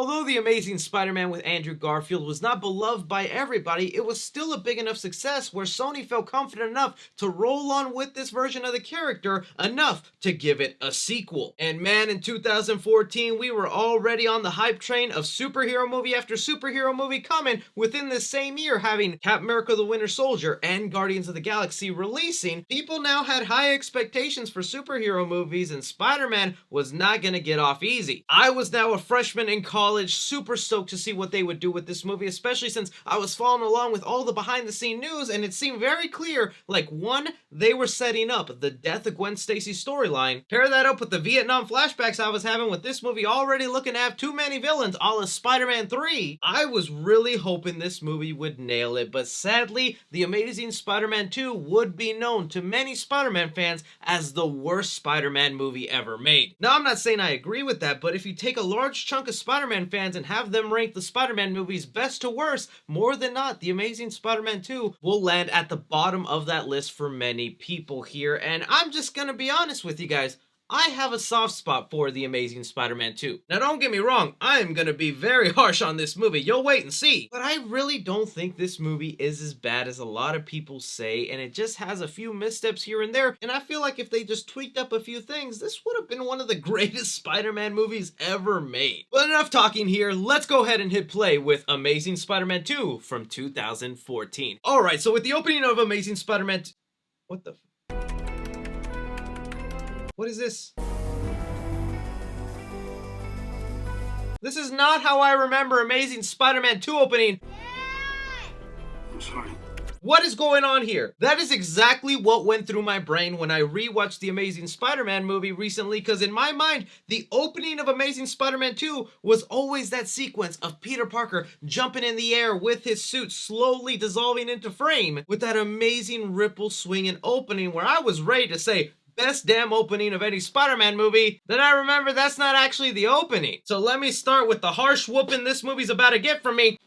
Although The Amazing Spider-Man with Andrew Garfield was not beloved by everybody, it was still a big enough success where Sony felt confident enough to roll on with this version of the character enough to give it a sequel. And man, in 2014, we were already on the hype train of superhero movie after superhero movie coming within the same year, having Captain America the Winter Soldier and Guardians of the Galaxy releasing. People now had high expectations for superhero movies, and Spider-Man was not gonna get off easy. I was now a freshman in college, super stoked to see what they would do with this movie, especially since I was following along with all the behind the scene news, and it seemed very clear, like, one, they were setting up the death of Gwen Stacy storyline. Pair that up with the Vietnam flashbacks I was having with this movie already looking to have too many villains, a la Spider-Man 3. I was really hoping this movie would nail it, but sadly, The Amazing Spider-Man 2 would be known to many Spider-Man fans as the worst Spider-Man movie ever made. Now, I'm not saying I agree with that, but if you take a large chunk of Spider-Man fans and have them rank the Spider-Man movies best to worst, more than not, The Amazing Spider-Man 2 will land at the bottom of that list for many people here, and I'm just gonna be honest with you guys. I have a soft spot for The Amazing Spider-Man 2. Now don't get me wrong, I am gonna be very harsh on this movie, you'll wait and see. But I really don't think this movie is as bad as a lot of people say, and it just has a few missteps here and there, and I feel like if they just tweaked up a few things, this would have been one of the greatest Spider-Man movies ever made. But enough talking here, let's go ahead and hit play with Amazing Spider-Man 2 from 2014. Alright, so with the opening of Amazing Spider-Man 2... What the... What is this? This is not how I remember Amazing Spider-Man 2 opening. I'm sorry. What is going on here? That is exactly what went through my brain when I rewatched the Amazing Spider-Man movie recently, because in my mind, the opening of Amazing Spider-Man 2 was always that sequence of Peter Parker jumping in the air with his suit slowly dissolving into frame, with that amazing ripple swinging opening where I was ready to say, best damn opening of any Spider-Man movie. Then I remember that's not actually the opening. So let me start with the harsh whooping this movie's about to get from me.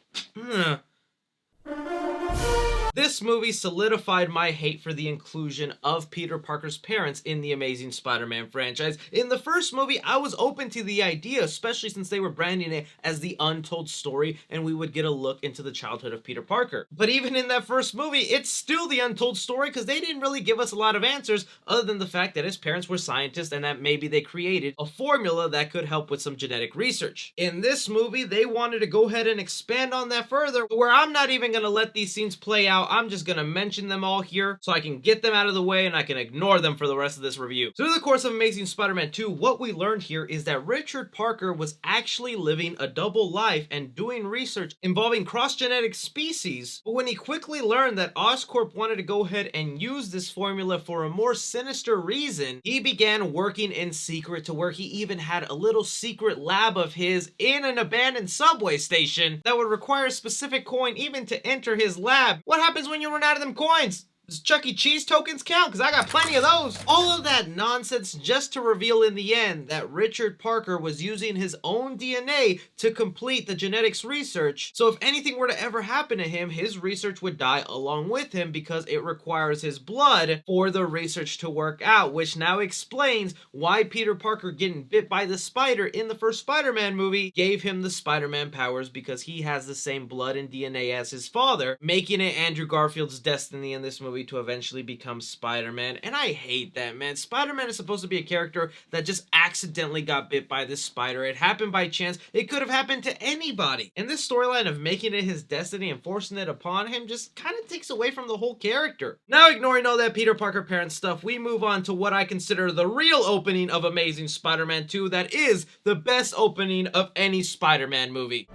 This movie solidified my hate for the inclusion of Peter Parker's parents in the Amazing Spider-Man franchise. In the first movie, I was open to the idea, especially since they were branding it as the untold story and we would get a look into the childhood of Peter Parker. But even in that first movie, it's still the untold story because they didn't really give us a lot of answers other than the fact that his parents were scientists and that maybe they created a formula that could help with some genetic research. In this movie, they wanted to go ahead and expand on that further, where I'm not even going to let these scenes play out. I'm just gonna mention them all here so I can get them out of the way and I can ignore them for the rest of this review. So through the course of Amazing Spider-Man 2, what we learned here is that Richard Parker was actually living a double life and doing research involving cross-genetic species, but when he quickly learned that Oscorp wanted to go ahead and use this formula for a more sinister reason, he began working in secret to where he even had a little secret lab of his in an abandoned subway station that would require a specific coin even to enter his lab. What happens when you run out of them coins? Does Chuck E. Cheese tokens count? Because I got plenty of those. All of that nonsense just to reveal in the end that Richard Parker was using his own DNA to complete the genetics research. So if anything were to ever happen to him, his research would die along with him because it requires his blood for the research to work out, which now explains why Peter Parker getting bit by the spider in the first Spider-Man movie gave him the Spider-Man powers, because he has the same blood and DNA as his father, making it Andrew Garfield's destiny in this movie to eventually become Spider-Man. And I hate that, man. Spider-Man is supposed to be a character that just accidentally got bit by this spider. It happened by chance. It could have happened to anybody. And this storyline of making it his destiny and forcing it upon him just kind of takes away from the whole character. Now, ignoring all that Peter Parker parent stuff, we move on to what I consider the real opening of Amazing Spider-Man 2 that is the best opening of any Spider-Man movie.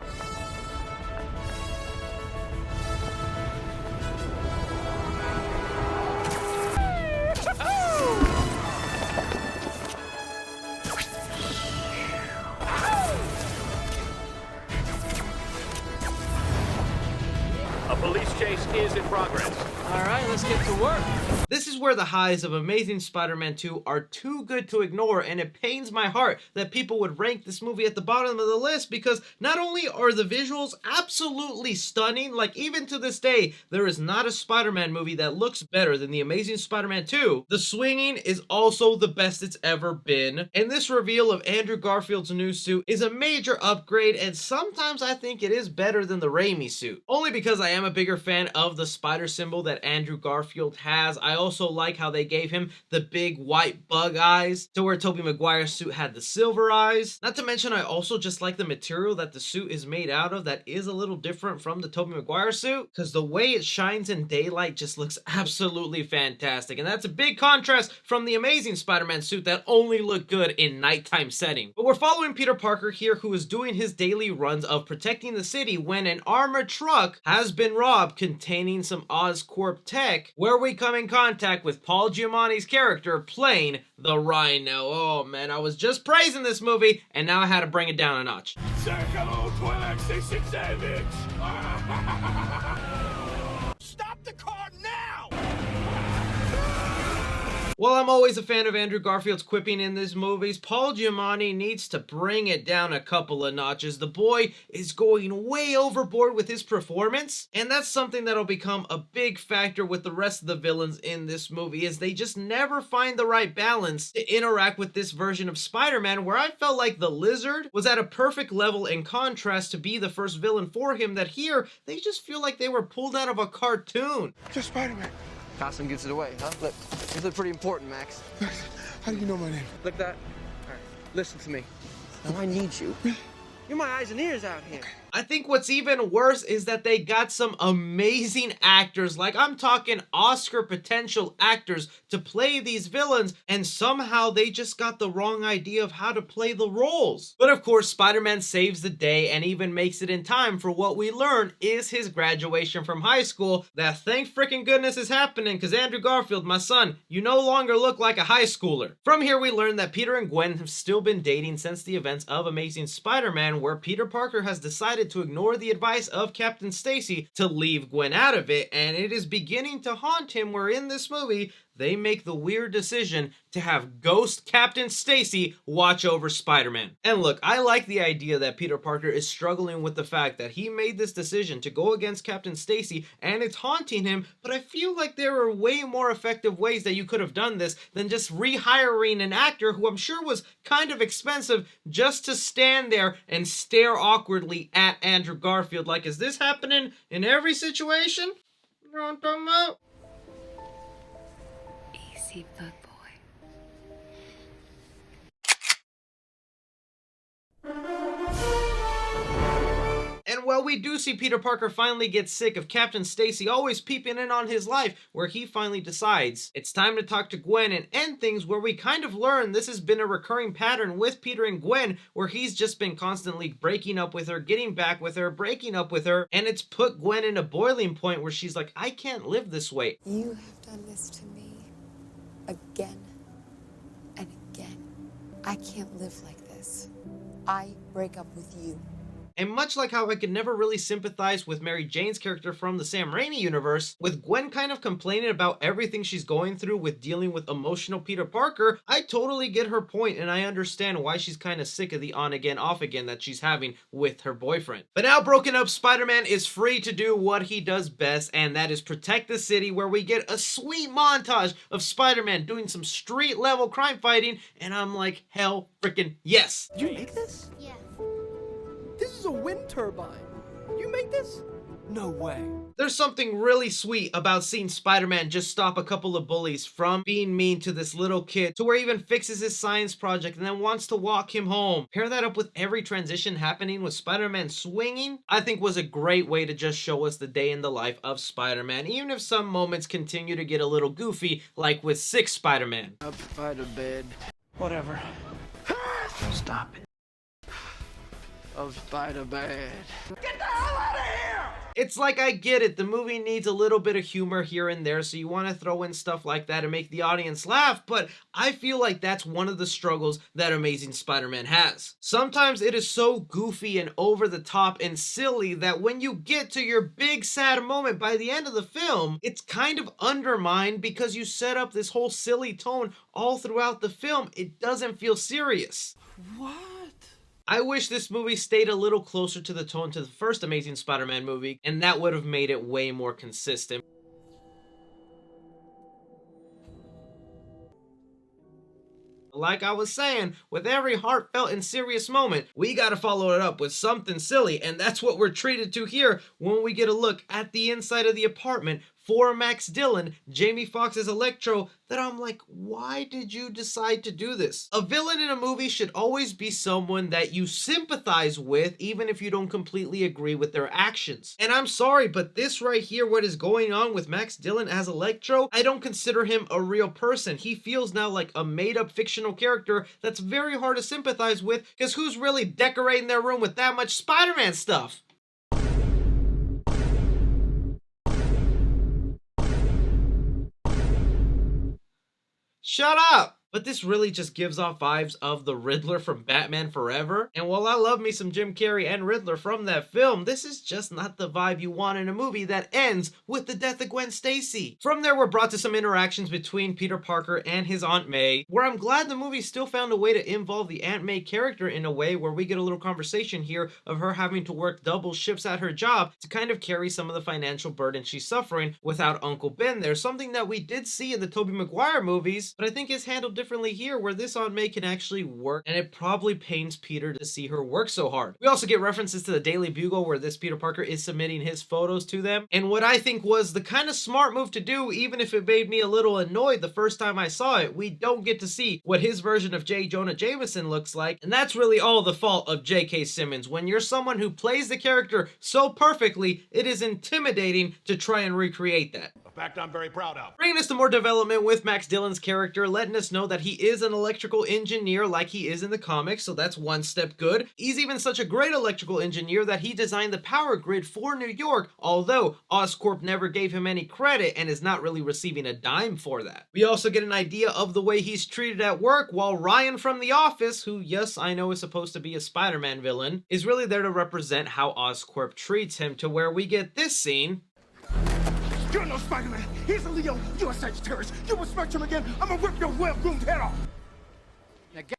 Police chase is in progress. All right, let's get to work. This is where the highs of Amazing Spider-Man 2 are too good to ignore, and it pains my heart that people would rank this movie at the bottom of the list, because not only are the visuals absolutely stunning, like even to this day, there is not a Spider-Man movie that looks better than The Amazing Spider-Man 2. The swinging is also the best it's ever been, and this reveal of Andrew Garfield's new suit is a major upgrade, and sometimes I think it is better than the Raimi suit. Only because I am a bigger fan of the spider symbol that Andrew Garfield has. I also like how they gave him the big white bug eyes, to where Tobey Maguire's suit had the silver eyes. Not to mention, I also just like the material that the suit is made out of that is a little different from the Tobey Maguire suit, because the way it shines in daylight just looks absolutely fantastic, and that's a big contrast from the Amazing Spider-Man suit that only looked good in nighttime setting. But we're following Peter Parker here, who is doing his daily runs of protecting the city when an armored truck has been robbed containing some Oscorp tech, where we come in contact with Paul Giamatti's character playing the Rhino. Oh man, I was just praising this movie, and now I had to bring it down a notch. Say hello to Alexei Sixevich. Stop the car now! While I'm always a fan of Andrew Garfield's quipping in these movies, Paul Giamatti needs to bring it down a couple of notches. The boy is going way overboard with his performance, and that's something that'll become a big factor with the rest of the villains in this movie, is they just never find the right balance to interact with this version of Spider-Man, where I felt like the Lizard was at a perfect level in contrast to be the first villain for him, that here, they just feel like they were pulled out of a cartoon. Just Spider-Man. Costume gives it away, huh? Look, these look pretty important, Max. How do you know my name? Look that. All right, listen to me. Now I need you. You're my eyes and ears out here. I think what's even worse is that they got some amazing actors, like I'm talking Oscar potential actors, to play these villains, and somehow they just got the wrong idea of how to play the roles. But of course, Spider-Man saves the day and even makes it in time for what we learn is his graduation from high school. That thank freaking goodness is happening, because Andrew Garfield, my son, you no longer look like a high schooler. From here we learn that Peter and Gwen have still been dating since the events of Amazing Spider-Man, where Peter Parker has decided to ignore the advice of Captain Stacy to leave Gwen out of it, and it is beginning to haunt him, where in this movie they make the weird decision to have Ghost Captain Stacy watch over Spider-Man. And look, I like the idea that Peter Parker is struggling with the fact that he made this decision to go against Captain Stacy and it's haunting him, but I feel like there are way more effective ways that you could have done this than just rehiring an actor who I'm sure was kind of expensive just to stand there and stare awkwardly at Andrew Garfield. Like, is this happening in every situation? You know what I'm talking about? Easy, bug boy. And while we do see Peter Parker finally get sick of Captain Stacy always peeping in on his life, where he finally decides it's time to talk to Gwen and end things, where we kind of learn this has been a recurring pattern with Peter and Gwen, where he's just been constantly breaking up with her, getting back with her, breaking up with her, and it's put Gwen in a boiling point where she's like, I can't live this way. You have done this to me again and again. I can't live like this. I break up with you. And much like how I could never really sympathize with Mary Jane's character from the Sam Raimi universe, with Gwen kind of complaining about everything she's going through with dealing with emotional Peter Parker, I totally get her point, and I understand why she's kind of sick of the on-again, off-again that she's having with her boyfriend. But now broken up, Spider-Man is free to do what he does best, and that is protect the city, where we get a sweet montage of Spider-Man doing some street-level crime fighting, and I'm like, hell freaking yes! Did you make this? Yeah. This is a wind turbine. You made this? No way. There's something really sweet about seeing Spider-Man just stop a couple of bullies from being mean to this little kid, to where he even fixes his science project and then wants to walk him home. Pair that up with every transition happening with Spider-Man swinging, I think was a great way to just show us the day in the life of Spider-Man, even if some moments continue to get a little goofy, like with 6 Spider-Man. Up by the bed. Whatever. Stop it. Of Spider-Man. Get the hell out of here! It's like, I get it, the movie needs a little bit of humor here and there, so you want to throw in stuff like that and make the audience laugh, but I feel like that's one of the struggles that Amazing Spider-Man has. Sometimes it is so goofy and over the top and silly that when you get to your big sad moment by the end of the film, it's kind of undermined because you set up this whole silly tone all throughout the film. It doesn't feel serious. What? I wish this movie stayed a little closer to the tone to the first Amazing Spider-Man movie, and that would have made it way more consistent. Like I was saying, with every heartfelt and serious moment, we gotta follow it up with something silly, and that's what we're treated to here when we get a look at the inside of the apartment for Max Dillon, Jamie Foxx's Electro, that I'm like, why did you decide to do this? A villain in a movie should always be someone that you sympathize with, even if you don't completely agree with their actions. And I'm sorry, but this right here, what is going on with Max Dillon as Electro, I don't consider him a real person. He feels now like a made-up fictional character that's very hard to sympathize with, because who's really decorating their room with that much Spider-Man stuff? Shut up! But this really just gives off vibes of the Riddler from Batman Forever. And while I love me some Jim Carrey and Riddler from that film, this is just not the vibe you want in a movie that ends with the death of Gwen Stacy. From there, we're brought to some interactions between Peter Parker and his Aunt May, where I'm glad the movie still found a way to involve the Aunt May character in a way where we get a little conversation here of her having to work double shifts at her job to kind of carry some of the financial burden she's suffering without Uncle Ben there. Something that we did see in the Tobey Maguire movies, but I think is handled differently here, where this Aunt May can actually work, and it probably pains Peter to see her work so hard. We also get references to the Daily Bugle, where this Peter Parker is submitting his photos to them, and what I think was the kind of smart move to do, even if it made me a little annoyed the first time I saw it, we don't get to see what his version of J. Jonah Jameson looks like, and that's really all the fault of J.K. Simmons. When you're someone who plays the character so perfectly, it is intimidating to try and recreate that. A fact I'm very proud of. Bringing us to more development with Max Dillon's character, letting us know that he is an electrical engineer like he is in the comics, so that's one step good. He's even such a great electrical engineer that he designed the power grid for New York, although Oscorp never gave him any credit and is not really receiving a dime for that. We also get an idea of the way he's treated at work, while Ryan from The Office, who yes, I know is supposed to be a Spider-Man villain, is really there to represent how Oscorp treats him, to where we get this scene. You're no Spider-Man. He's a Leo. You're a Sagittarius. You will smash him again. I'm gonna rip your well-groomed head off.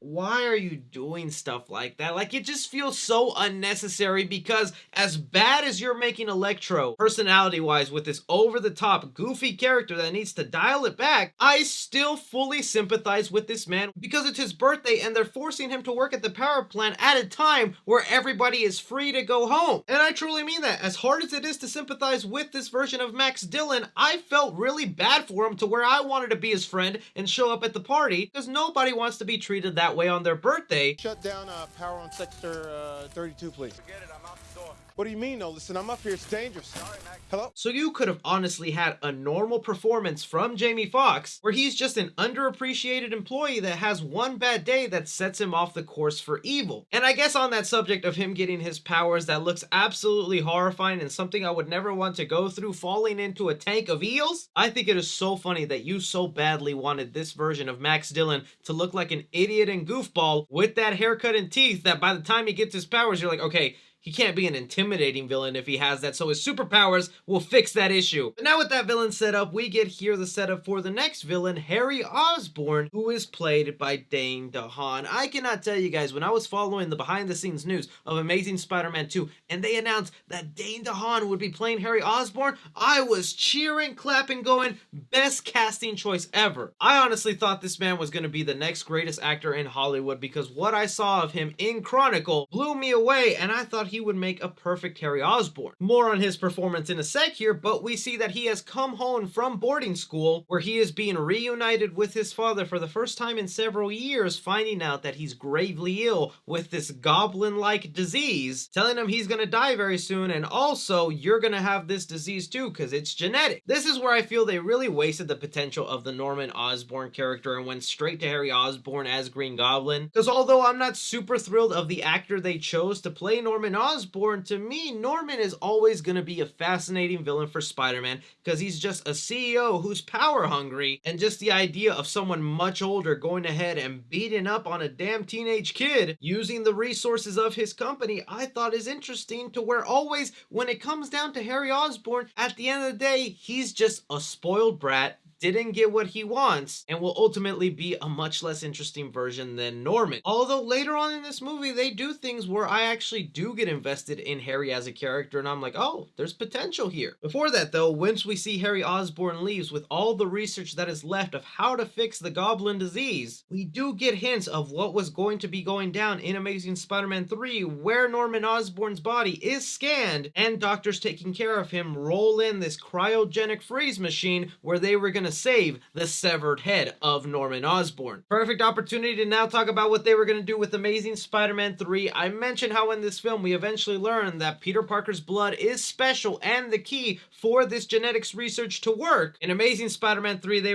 Why are you doing stuff like that? Like, it just feels so unnecessary, because as bad as you're making Electro, personality-wise, with this over-the-top, goofy character that needs to dial it back, I still fully sympathize with this man because it's his birthday and they're forcing him to work at the power plant at a time where everybody is free to go home. And I truly mean that. As hard as it is to sympathize with this version of Max Dillon, I felt really bad for him, to where I wanted to be his friend and show up at the party, because nobody wants to be treated that way on their birthday. Shut down power on sector 32, please. Forget it. I'm out the door. What do you mean? No, listen, I'm up here. It's dangerous. Sorry, Max. Hello? So you could have honestly had a normal performance from Jamie Foxx, where he's just an underappreciated employee that has one bad day that sets him off the course for evil. And I guess on that subject of him getting his powers, that looks absolutely horrifying and something I would never want to go through, falling into a tank of eels. I think it is so funny that you so badly wanted this version of Max Dillon to look like an idiot and goofball with that haircut and teeth, that by the time he gets his powers, you're like, okay, he can't be an intimidating villain if he has that, so his superpowers will fix that issue. But now with that villain set up, we get here the setup for the next villain, Harry Osborn, who is played by Dane DeHaan. I cannot tell you guys, when I was following the behind-the-scenes news of Amazing Spider-Man 2, and they announced that Dane DeHaan would be playing Harry Osborn, I was cheering, clapping, going, best casting choice ever. I honestly thought this man was going to be the next greatest actor in Hollywood, because what I saw of him in Chronicle blew me away, and I thought he would make a perfect Harry Osborn. More on his performance in a sec here, but we see that he has come home from boarding school, where he is being reunited with his father for the first time in several years, finding out that he's gravely ill with this goblin-like disease, telling him he's gonna die very soon, and also, you're gonna have this disease too, because it's genetic. This is where I feel they really wasted the potential of the Norman Osborn character and went straight to Harry Osborn as Green Goblin, because although I'm not super thrilled of the actor they chose to play Norman Osborn, to me, Norman is always going to be a fascinating villain for Spider-Man because he's just a CEO who's power hungry, and just the idea of someone much older going ahead and beating up on a damn teenage kid using the resources of his company, I thought is interesting, to where always when it comes down to Harry Osborn, at the end of the day, he's just a spoiled brat, didn't get what he wants, and will ultimately be a much less interesting version than Norman. Although later on in this movie, they do things where I actually do get invested in Harry as a character, and I'm like, oh, there's potential here. Before that though, once we see Harry Osborn leaves with all the research that is left of how to fix the Goblin disease, we do get hints of what was going to be going down in Amazing Spider-Man 3, where Norman Osborn's body is scanned, and doctors taking care of him roll in this cryogenic freeze machine where they were going to save the severed head of Norman Osborn. Perfect opportunity to now talk about what they were going to do with Amazing Spider-Man 3. I mentioned how in this film we eventually learn that Peter Parker's blood is special and the key for this genetics research to work. In Amazing Spider-Man 3,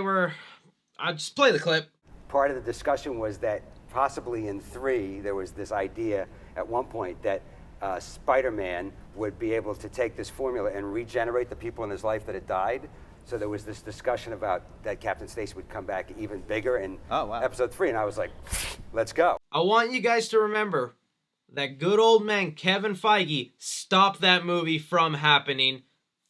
I'll just play the clip. Part of the discussion was that possibly in 3, there was this idea at one point that Spider-Man would be able to take this formula and regenerate the people in his life that had died. So there was this discussion about that Captain Stacy would come back even bigger in episode 3, and I was like, let's go. I want you guys to remember that good old man Kevin Feige stopped that movie from happening.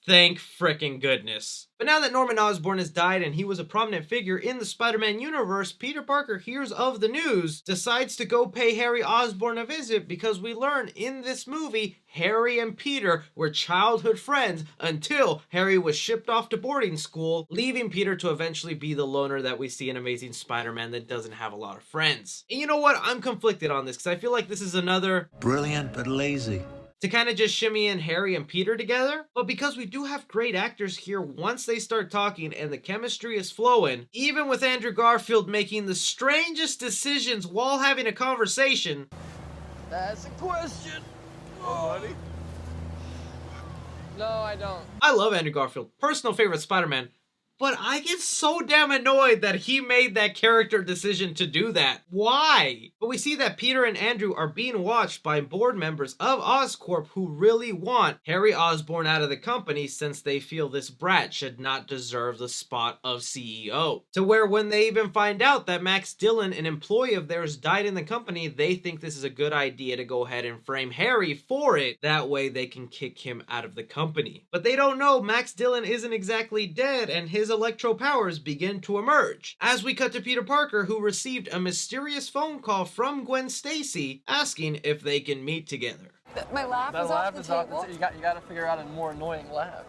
Thank frickin' goodness. But now that Norman Osborn has died and he was a prominent figure in the Spider-Man universe, Peter Parker hears of the news, decides to go pay Harry Osborn a visit, because we learn in this movie Harry and Peter were childhood friends until Harry was shipped off to boarding school, leaving Peter to eventually be the loner that we see in Amazing Spider-Man that doesn't have a lot of friends. And you know what? I'm conflicted on this because I feel like this is another brilliant but lazy to kind of just shimmy in Harry and Peter together. But because we do have great actors here, once they start talking and the chemistry is flowing, even with Andrew Garfield making the strangest decisions while having a conversation. That's a question. Oh, buddy. No, I don't. I love Andrew Garfield, personal favorite Spider-Man. But I get so damn annoyed that he made that character decision to do that. Why? But we see that Peter and Andrew are being watched by board members of Oscorp who really want Harry Osborn out of the company, since they feel this brat should not deserve the spot of CEO. To where when they even find out that Max Dillon, an employee of theirs, died in the company, they think this is a good idea to go ahead and frame Harry for it. That way they can kick him out of the company. But they don't know Max Dillon isn't exactly dead, and his Electro powers begin to emerge. As we cut to Peter Parker, who received a mysterious phone call from Gwen Stacy asking if they can meet together. My laugh is off the table. You got to figure out a more annoying laugh.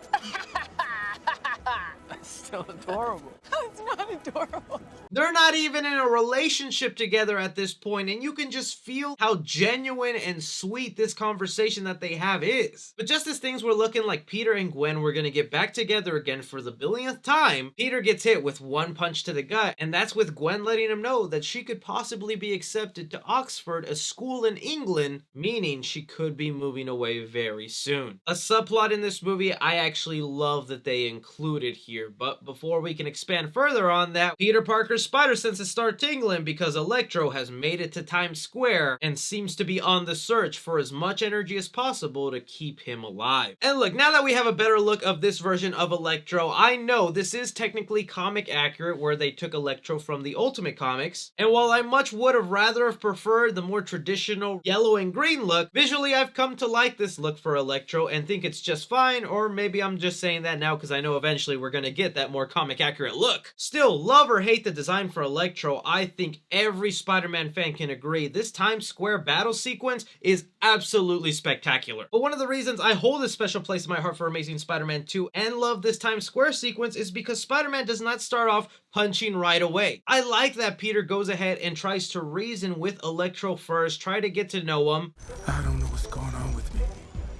It's still adorable. It's not adorable. They're not even in a relationship together at this point, and you can just feel how genuine and sweet this conversation that they have is. But just as things were looking like Peter and Gwen were gonna get back together again for the billionth time, Peter gets hit with one punch to the gut, and that's with Gwen letting him know that she could possibly be accepted to Oxford, a school in England, meaning she could be moving away very soon. A subplot in this movie I actually love that they included here, but before we can expand further on that, Peter Parker's spider senses start tingling because Electro has made it to Times Square and seems to be on the search for as much energy as possible to keep him alive. And look, now that we have a better look of this version of Electro, I know this is technically comic accurate where they took Electro from the Ultimate Comics, and while I much would have rather have preferred the more traditional yellow and green look, visually I've come to like this look for Electro and think it's just fine, or maybe I'm just saying that now because I know eventually we're gonna get that more comic accurate look. Still, love or hate the design for Electro, I think every Spider-Man fan can agree this Times Square battle sequence is absolutely spectacular. But one of the reasons I hold a special place in my heart for Amazing Spider-Man 2 and love this Times Square sequence is because Spider-Man does not start off punching right away. I like that Peter goes ahead and tries to reason with Electro first, try to get to know him. I don't know what's going on with me.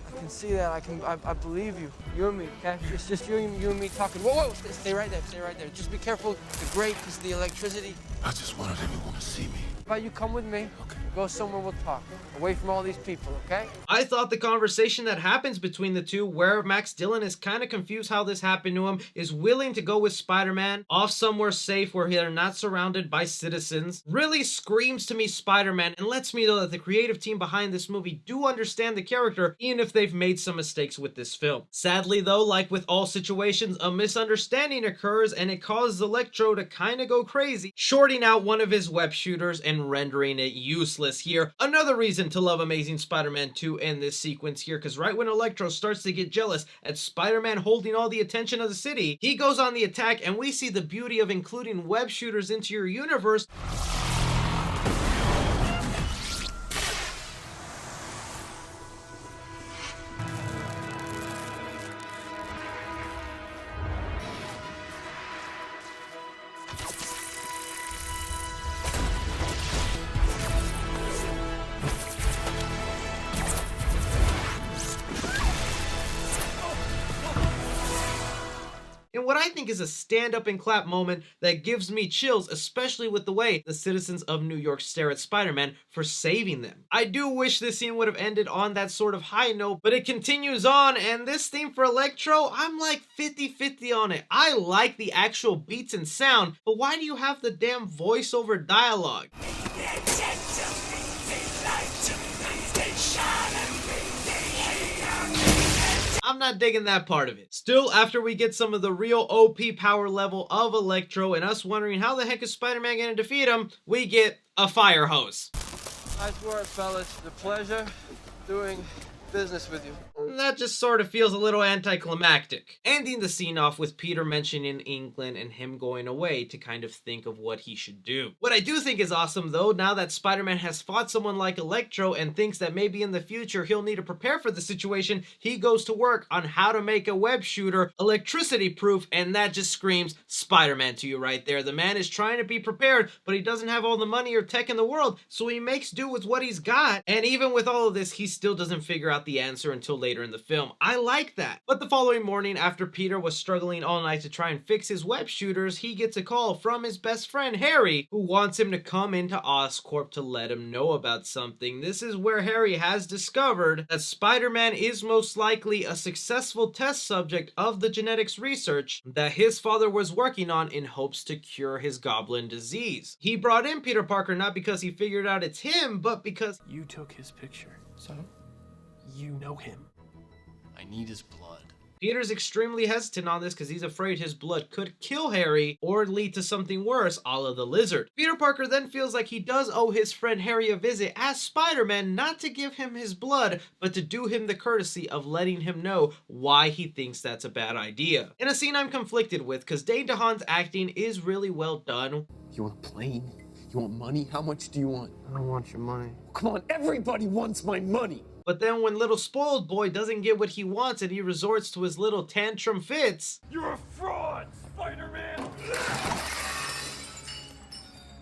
I can see that. I believe you. You and me, okay? It's just you and me talking. Whoa, whoa, stay right there, stay right there. Just be careful. The grate, because the electricity. I just wanted everyone to see me. How about you come with me? Okay. Go somewhere we'll talk. Away from all these people, okay? I thought the conversation that happens between the two, where Max Dillon is kind of confused how this happened to him, is willing to go with Spider-Man off somewhere safe where they're not surrounded by citizens, really screams to me Spider-Man and lets me know that the creative team behind this movie do understand the character, even if they've made some mistakes with this film. Sadly though, like with all situations, a misunderstanding occurs and it causes Electro to kind of go crazy, shorting out one of his web shooters and rendering it useless here. Another reason to love Amazing Spider-Man 2 in this sequence here, because right when Electro starts to get jealous at Spider-Man holding all the attention of the city, he goes on the attack and we see the beauty of including web shooters into your universe. And what I think is a stand up and clap moment that gives me chills, especially with the way the citizens of New York stare at Spider-Man for saving them. I do wish this scene would have ended on that sort of high note, but it continues on, and this theme for Electro, I'm like 50-50 on it. I like the actual beats and sound, but why do you have the damn voiceover dialogue? I'm not digging that part of it. Still, after we get some of the real OP power level of Electro and us wondering how the heck is Spider-Man gonna defeat him, we get a fire hose. Nice work, fellas. The pleasure doing business with you. That just sort of feels a little anticlimactic. Ending the scene off with Peter mentioning England and him going away to kind of think of what he should do. What I do think is awesome though, now that Spider-Man has fought someone like Electro and thinks that maybe in the future he'll need to prepare for the situation, he goes to work on how to make a web shooter electricity proof, and that just screams Spider-Man to you right there. The man is trying to be prepared, but he doesn't have all the money or tech in the world, so he makes do with what he's got. And even with all of this, he still doesn't figure out the answer until later in the film. I like that. But the following morning, after Peter was struggling all night to try and fix his web shooters, he gets a call from his best friend Harry, who wants him to come into Oscorp to let him know about something. This is where Harry has discovered that Spider-Man is most likely a successful test subject of the genetics research that his father was working on in hopes to cure his Goblin disease. He brought in Peter Parker not because he figured out it's him, but because you took his picture, so you know him. I need his blood. Peter's extremely hesitant on this because he's afraid his blood could kill Harry or lead to something worse, a la the Lizard. Peter Parker then feels like he does owe his friend Harry a visit as Spider-Man, not to give him his blood, but to do him the courtesy of letting him know why he thinks that's a bad idea. In a scene I'm conflicted with because Dane DeHaan's acting is really well done. You want a plane? You want money? How much do you want? I don't want your money. Come on, everybody wants my money. But then when little spoiled boy doesn't get what he wants and he resorts to his little tantrum fits, You're a fraud, Spider-Man!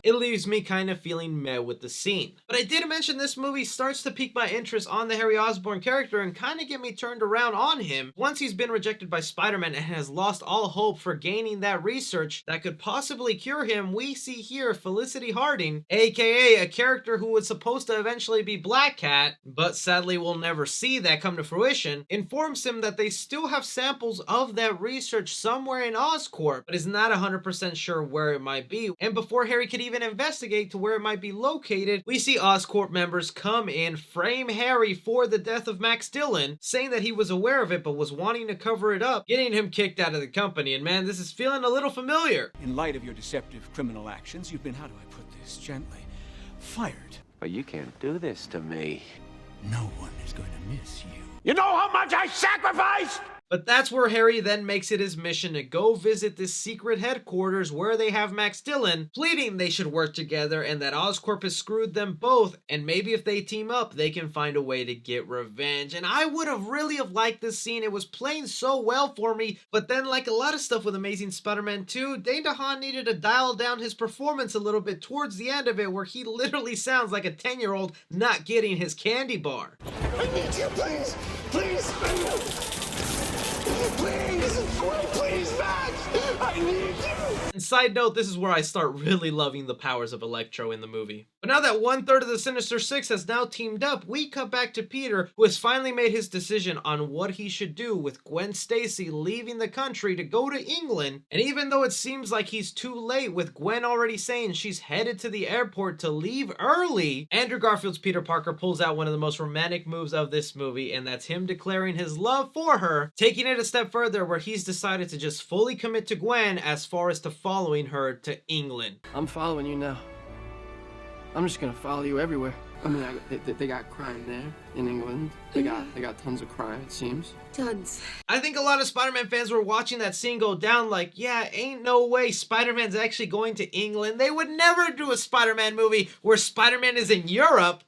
it leaves me kind of feeling meh with the scene. But I did mention this movie starts to pique my interest on the Harry Osborn character and kind of get me turned around on him once he's been rejected by Spider-Man and has lost all hope for gaining that research that could possibly cure him. We see here Felicity Harding, aka a character who was supposed to eventually be Black Cat, but sadly we'll never see that come to fruition, informs him that they still have samples of that research somewhere in Oscorp, but is not 100% sure where it might be. And before Harry could even investigate to where it might be located, we see Oscorp members come in, frame Harry for the death of Max Dillon, saying that he was aware of it but was wanting to cover it up, getting him kicked out of the company. And man, this is feeling a little familiar. In light of your deceptive criminal actions, you've been, how do I put this gently, fired. But you can't do this to me. No one is going to miss you. You know how much I sacrificed? But that's where Harry then makes it his mission to go visit this secret headquarters where they have Max Dillon, pleading they should work together and that Oscorp has screwed them both, and maybe if they team up, they can find a way to get revenge. And I would have really liked this scene. It was playing so well for me, but then like a lot of stuff with Amazing Spider-Man 2, Dane DeHaan needed to dial down his performance a little bit towards the end of it, where he literally sounds like a 10-year-old not getting his candy bar. I need you, please! Please! Please, Max! I need you! And side note, this is where I start really loving the powers of Electro in the movie. But now that 1/3 of the Sinister Six has now teamed up, we cut back to Peter, who has finally made his decision on what he should do with Gwen Stacy leaving the country to go to England. And even though it seems like he's too late, with Gwen already saying she's headed to the airport to leave early, Andrew Garfield's Peter Parker pulls out one of the most romantic moves of this movie, and that's him declaring his love for her, taking it a step further where he's decided to just fully commit to Gwen as far as to following her to England. I'm following you now. I'm just gonna follow you everywhere. I mean, they got crime there in England. They got tons of crime, it seems. Tons. I think a lot of Spider-Man fans were watching that scene go down like, yeah, ain't no way Spider-Man's actually going to England. They would never do a Spider-Man movie where Spider-Man is in Europe.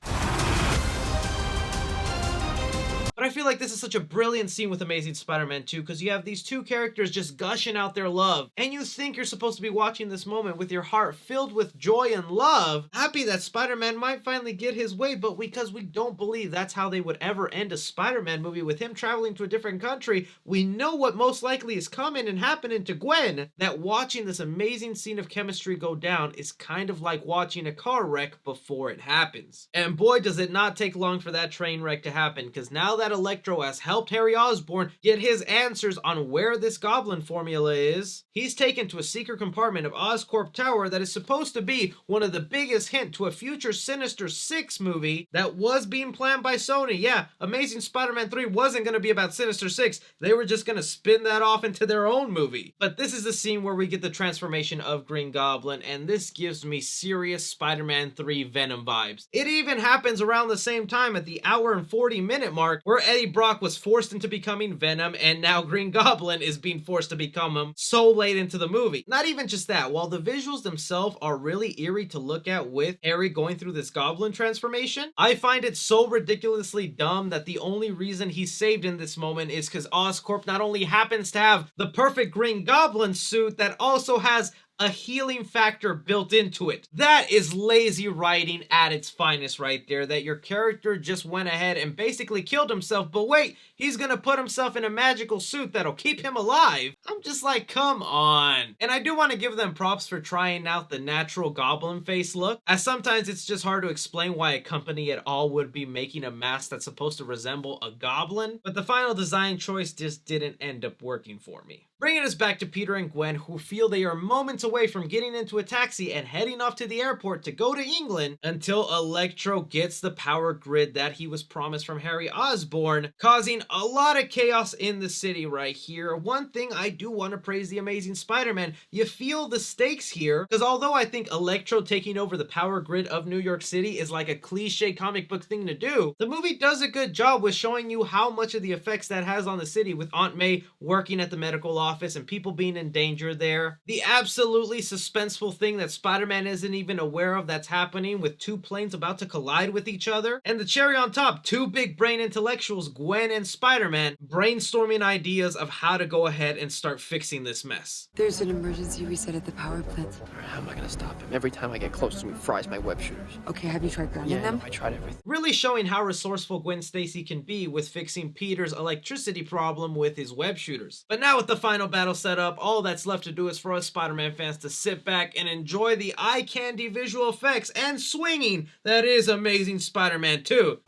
But I feel like this is such a brilliant scene with Amazing Spider-Man 2 because you have these two characters just gushing out their love, and you think you're supposed to be watching this moment with your heart filled with joy and love, happy that Spider-Man might finally get his way, but because we don't believe that's how they would ever end a Spider-Man movie with him traveling to a different country, we know what most likely is coming and happening to Gwen, that watching this amazing scene of chemistry go down is kind of like watching a car wreck before it happens. And boy, does it not take long for that train wreck to happen, because now that Electro has helped Harry Osborn get his answers on where this Goblin formula is, he's taken to a secret compartment of Oscorp Tower that is supposed to be one of the biggest hint to a future Sinister Six movie that was being planned by Sony. Yeah, Amazing Spider-Man 3 wasn't going to be about Sinister Six. They were just going to spin that off into their own movie. But this is the scene where we get the transformation of Green Goblin, and this gives me serious Spider-Man 3 Venom vibes. It even happens around the same time at the hour and 40-minute mark where Eddie Brock was forced into becoming Venom, and now Green Goblin is being forced to become him so late into the movie. Not even just that, while the visuals themselves are really eerie to look at with Harry going through this Goblin transformation, I find it so ridiculously dumb that the only reason he's saved in this moment is because Oscorp not only happens to have the perfect Green Goblin suit that also has a healing factor built into it. That is lazy writing at its finest right there, that your character just went ahead and basically killed himself, but wait, he's gonna put himself in a magical suit that'll keep him alive. I'm just like, come on. And I do want to give them props for trying out the natural Goblin face look, as sometimes it's just hard to explain why a company at all would be making a mask that's supposed to resemble a goblin, but the final design choice just didn't end up working for me. Bringing us back to Peter and Gwen, who feel they are moments away from getting into a taxi and heading off to the airport to go to England until Electro gets the power grid that he was promised from Harry Osborn, causing a lot of chaos in the city right here. One thing I do want to praise the Amazing Spider-Man, you feel the stakes here, because although I think Electro taking over the power grid of New York City is like a cliche comic book thing to do, the movie does a good job with showing you how much of the effects that has on the city, with Aunt May working at the medical office and people being in danger there. The absolutely suspenseful thing that Spider-Man isn't even aware of that's happening, with two planes about to collide with each other. And the cherry on top, two big brain intellectuals, Gwen and Spider-Man, brainstorming ideas of how to go ahead and start fixing this mess. There's an emergency reset at the power plant. How am I gonna stop him? Every time I get close to him, he fries my web shooters. Okay, have you tried grounding them? I tried everything. Really showing how resourceful Gwen Stacy can be with fixing Peter's electricity problem with his web shooters. But now with the final battle set up, all that's left to do is for us Spider-Man fans to sit back and enjoy the eye candy visual effects and swinging that is Amazing Spider-Man 2.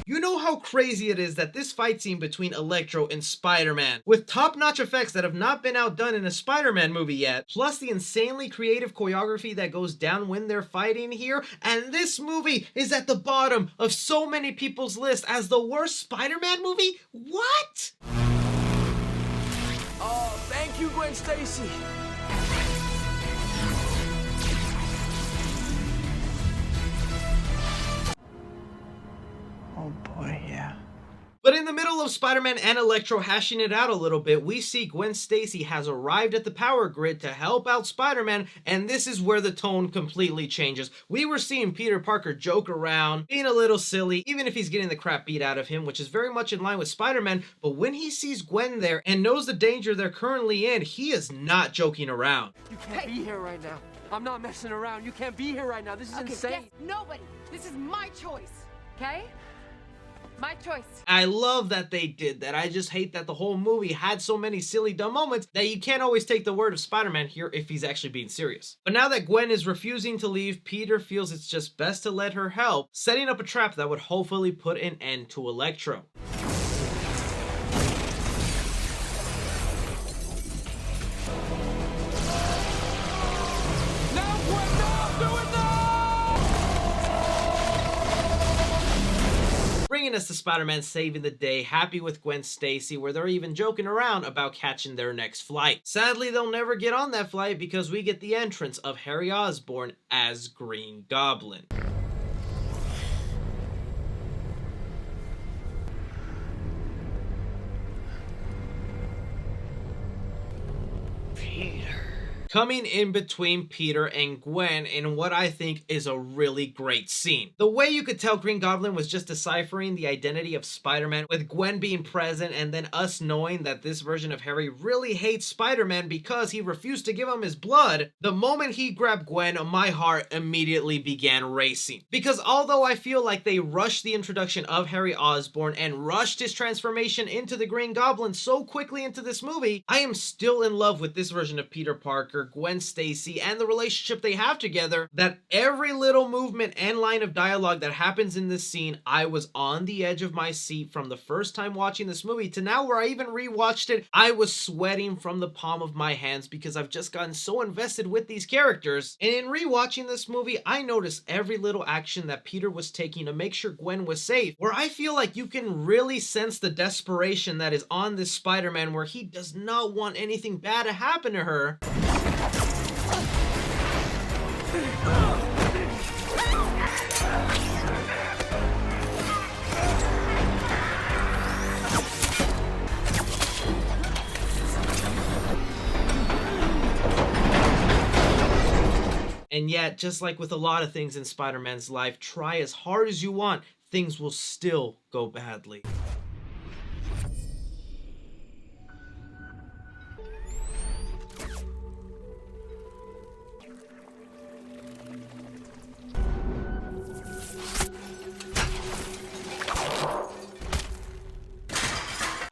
You know how crazy it is that this fight scene between Electro and Spider-Man, with top-notch effects that have not been outdone in a Spider-Man movie yet, plus the insanely creative choreography that goes down when they're fighting here, and this movie is at the bottom of so many people's list as the worst Spider-Man movie? What? Oh, thank you, Gwen Stacy. Oh boy, yeah. But in the middle of Spider-Man and Electro hashing it out a little bit, we see Gwen Stacy has arrived at the power grid to help out Spider-Man, and this is where the tone completely changes. We were seeing Peter Parker joke around, being a little silly, even if he's getting the crap beat out of him, which is very much in line with Spider-Man, but when he sees Gwen there and knows the danger they're currently in, he is not joking around. You can't be here right now. I'm not messing around. You can't be here right now. This is insane. Yes, nobody. This is my choice, okay? My choice. I love that they did that. I just hate that the whole movie had so many silly, dumb moments that you can't always take the word of Spider-Man here if he's actually being serious. But now that Gwen is refusing to leave, Peter feels it's just best to let her help, setting up a trap that would hopefully put an end to Electro. Bringing us to Spider-Man saving the day, happy with Gwen Stacy, where they're even joking around about catching their next flight. Sadly, they'll never get on that flight because we get the entrance of Harry Osborn as Green Goblin. Coming in between Peter and Gwen in what I think is a really great scene. The way you could tell Green Goblin was just deciphering the identity of Spider-Man, with Gwen being present and then us knowing that this version of Harry really hates Spider-Man because he refused to give him his blood. The moment he grabbed Gwen, my heart immediately began racing. Because although I feel like they rushed the introduction of Harry Osborn and rushed his transformation into the Green Goblin so quickly into this movie, I am still in love with this version of Peter Parker, Gwen Stacy, and the relationship they have together, that every little movement and line of dialogue that happens in this scene, I was on the edge of my seat from the first time watching this movie to now where I even rewatched it. I was sweating from the palm of my hands because I've just gotten so invested with these characters. And in rewatching this movie, I noticed every little action that Peter was taking to make sure Gwen was safe, where I feel like you can really sense the desperation that is on this Spider-Man, where he does not want anything bad to happen to her. And yet, just like with a lot of things in Spider-Man's life, try as hard as you want, things will still go badly.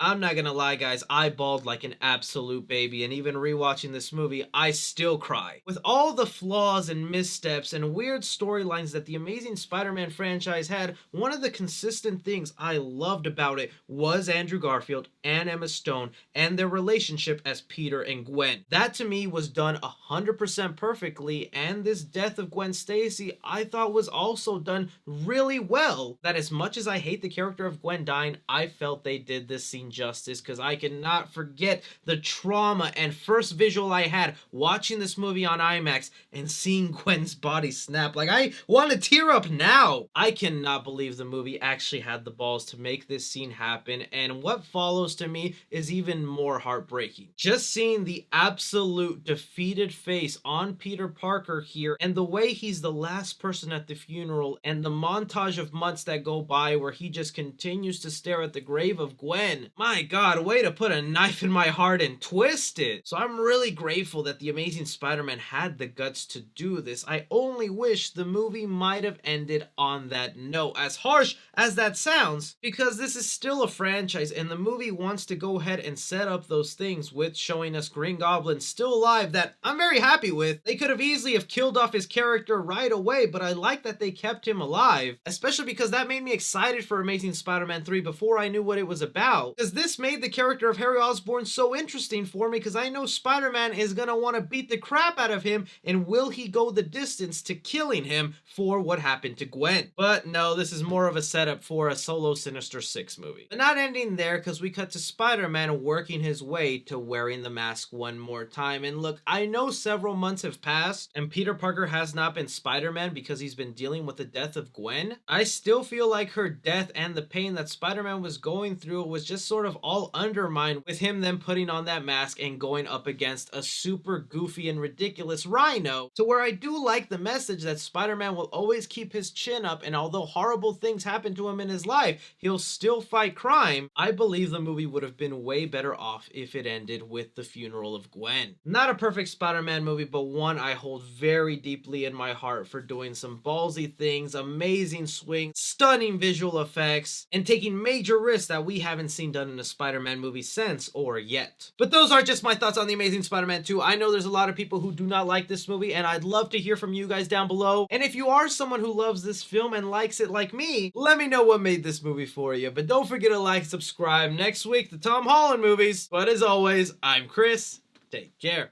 I'm not gonna lie, guys, I bawled like an absolute baby, and even rewatching this movie, I still cry. With all the flaws and missteps and weird storylines that the Amazing Spider-Man franchise had, one of the consistent things I loved about it was Andrew Garfield and Emma Stone and their relationship as Peter and Gwen. That to me was done 100% perfectly, and this death of Gwen Stacy I thought was also done really well. That as much as I hate the character of Gwen dying, I felt they did this scene justice, because I cannot forget the trauma and first visual I had watching this movie on IMAX and seeing Gwen's body snap. Like, I want to tear up now. I cannot believe the movie actually had the balls to make this scene happen, and what follows to me is even more heartbreaking. Just seeing the absolute defeated face on Peter Parker here, and the way he's the last person at the funeral, and the montage of months that go by where he just continues to stare at the grave of Gwen. My God, way to put a knife in my heart and twist it. So I'm really grateful that the Amazing Spider-Man had the guts to do this. I only wish the movie might have ended on that note, as harsh as that sounds, because this is still a franchise and the movie wants to go ahead and set up those things with showing us Green Goblin still alive, that I'm very happy with. They could have easily have killed off his character right away, but I like that they kept him alive, especially because that made me excited for Amazing Spider-Man 3 before I knew what it was about. Because this made the character of Harry Osborn so interesting for me, because I know Spider-Man is going to want to beat the crap out of him, and will he go the distance to killing him for what happened to Gwen? But no, this is more of a setup for a solo Sinister Six movie. But not ending there, because we cut to Spider-Man working his way to wearing the mask one more time. And look, I know several months have passed, and Peter Parker has not been Spider-Man because he's been dealing with the death of Gwen. I still feel like her death and the pain that Spider-Man was going through was just sort sort of all undermined with him then putting on that mask and going up against a super goofy and ridiculous Rhino, to where I do like the message that Spider-Man will always keep his chin up, and although horrible things happen to him in his life, he'll still fight crime. I believe the movie would have been way better off if it ended with the funeral of Gwen. Not a perfect Spider-Man movie, but one I hold very deeply in my heart for doing some ballsy things, amazing swings, stunning visual effects, and taking major risks that we haven't seen done in a Spider-Man movie since or yet. But those are just my thoughts on The Amazing Spider-Man 2. I know there's a lot of people who do not like this movie, and I'd love to hear from you guys down below. And if you are someone who loves this film and likes it like me, let me know what made this movie for you. But don't forget to like, subscribe next week to Tom Holland movies. But as always, I'm Chris. Take care.